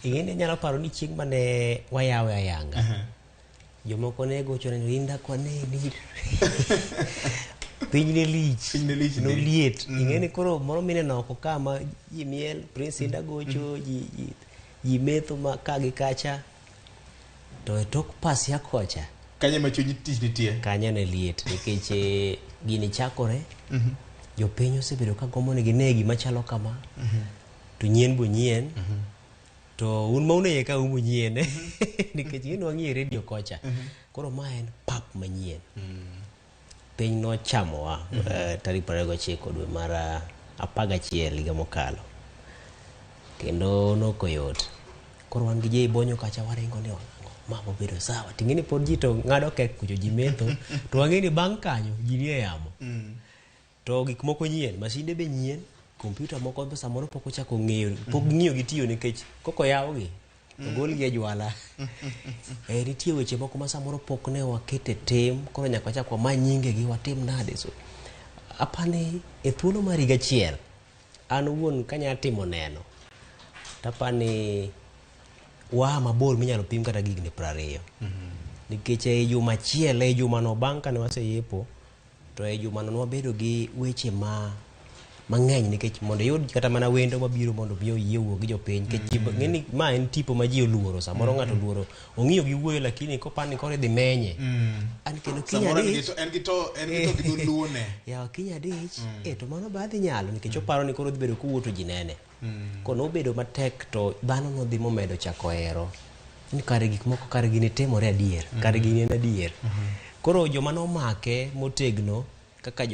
ing'eni nyalo paro ni chieng' mane wayawe ayanga jomoko ne gochone rinda kwane ni piny ne lich no liet ing'eni koro moro mineno oko kama ji miel Prince Inda gocho ji metho ma kagi kacha to e tok pasia kocha kanye ma chunyi tich nitie kanya ne liet nikech gini chakore jopiny osebedo ka gombo ni gine gima chalo kama to nyien bo nyien to un maune ka umu nyien nikech gini wang'ie radio kocha koro ma en pap manyien piny no chamowa tarik 29 dwe mar 11 higa mokalo kendo nokoyot koro wan gi jei bonyo kacha waringo ni mama bedo sawa ting'eni pod ji to ng'ado kek kucho ji metho to wang'eni bang' kanyo ji nie yamo to gik moko nyien masinde be nyien kompyuta moko be samoro pok ochako ng'eyo pok ng'iyo gi tiyo nikech koko yawgi ogol gi e jwala nitie weche moko ma samoro pok ne wakete tim koro nyaka wachak wamany nyinge gi watim nade so apani e thuolo mar higa achiel an wuon kanya timo neno tapani wa mabor minyalo pim kata gigni 20 nikech e juma achiel e juma no bang' kane waseyepo to e juma no wabedo gi weche mang'eny nikech mondo yud kata mana wendo mabiro mondo biyo yie wuo gi jopiny nikech ng'eni ma en tipo ma ji oluoro samoro ng'ato luoro ong'iyo gi wuoyo lakini kopani kore dhi menye an kendo kinyadich en gito luone ya kinyadich to mano ba dhi nyalo nikech oparo ni koro dhi bedo kuwuoto ji nene kono obedo matek to dhano no dhi momedo chako ero ni kare gik moko kare gini timore adier kare gini en adier koro joma nomake motegno kaka